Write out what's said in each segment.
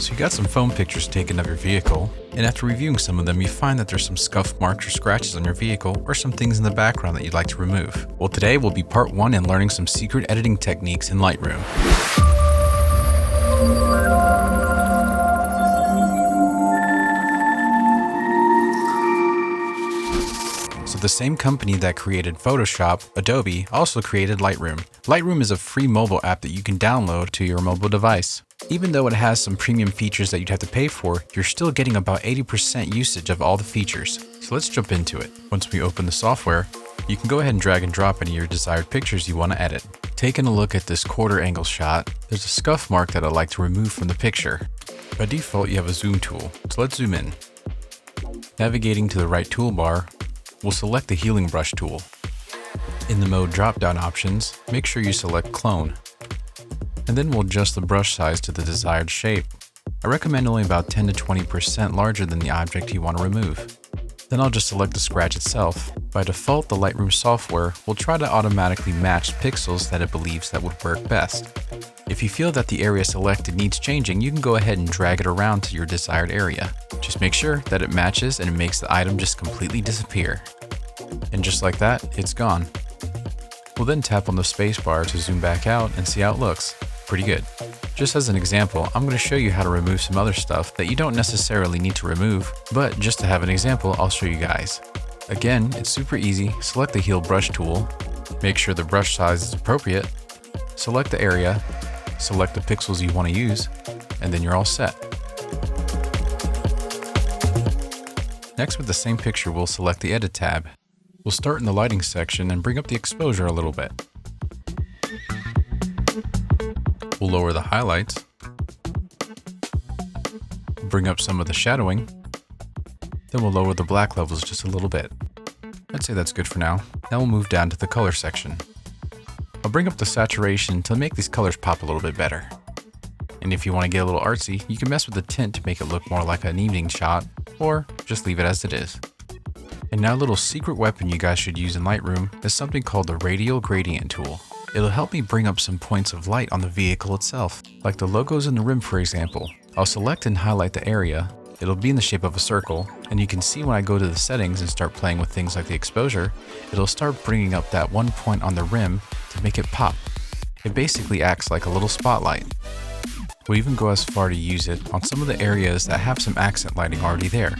So you got some phone pictures taken of your vehicle, and after reviewing some of them, you find that there's some scuff marks or scratches on your vehicle or some things in the background that you'd like to remove. Well, today will be part 1 in learning some secret editing techniques in Lightroom. So the same company that created Photoshop, Adobe, also created Lightroom. Lightroom is a free mobile app that you can download to your mobile device. Even though it has some premium features that you'd have to pay for, you're still getting about 80% usage of all the features. So let's jump into it. Once we open the software, you can go ahead and drag and drop any of your desired pictures you want to edit. Taking a look at this quarter angle shot, there's a scuff mark that I'd like to remove from the picture. By default, you have a zoom tool, so let's zoom in. Navigating to the right toolbar, we'll select the healing brush tool. In the mode drop-down options, make sure you select clone. And then we'll adjust the brush size to the desired shape. I recommend only about 10 to 20% larger than the object you want to remove. Then I'll just select the scratch itself. By default, the Lightroom software will try to automatically match pixels that it believes that would work best. If you feel that the area selected needs changing, you can go ahead and drag it around to your desired area. Just make sure that it matches and it makes the item just completely disappear. And just like that, it's gone. We'll then tap on the spacebar to zoom back out and see how it looks. Pretty good. Just as an example, I'm going to show you how to remove some other stuff that you don't necessarily need to remove, but just to have an example, I'll show you guys. Again, it's super easy. Select the heal brush tool, make sure the brush size is appropriate, select the area, select the pixels you want to use, and then you're all set. Next, with the same picture, we'll select the Edit tab. We'll start in the lighting section and bring up the exposure a little bit. We'll lower the highlights, bring up some of the shadowing, then we'll lower the black levels just a little bit. I'd say that's good for now. Now we'll move down to the color section. I'll bring up the saturation to make these colors pop a little bit better. And if you want to get a little artsy, you can mess with the tint to make it look more like an evening shot, or just leave it as it is. And now a little secret weapon you guys should use in Lightroom is something called the radial gradient tool. It'll help me bring up some points of light on the vehicle itself, like the logos in the rim for example. I'll select and highlight the area. It'll be in the shape of a circle, and you can see when I go to the settings and start playing with things like the exposure, it'll start bringing up that one point on the rim to make it pop. It basically acts like a little spotlight. We'll even go as far to use it on some of the areas that have some accent lighting already there.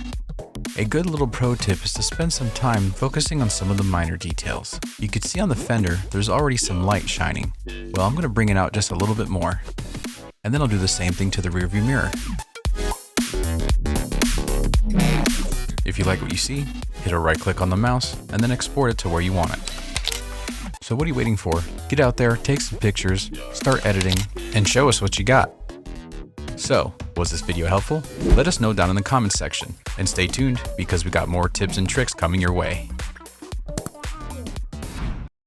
A good little pro tip is to spend some time focusing on some of the minor details. You can see on the fender, there's already some light shining. Well, I'm going to bring it out just a little bit more. And then I'll do the same thing to the rearview mirror. If you like what you see, hit a right click on the mouse and then export it to where you want it. So what are you waiting for? Get out there, take some pictures, start editing, and show us what you got. So, was this video helpful? Let us know down in the comments section, and stay tuned because we got more tips and tricks coming your way.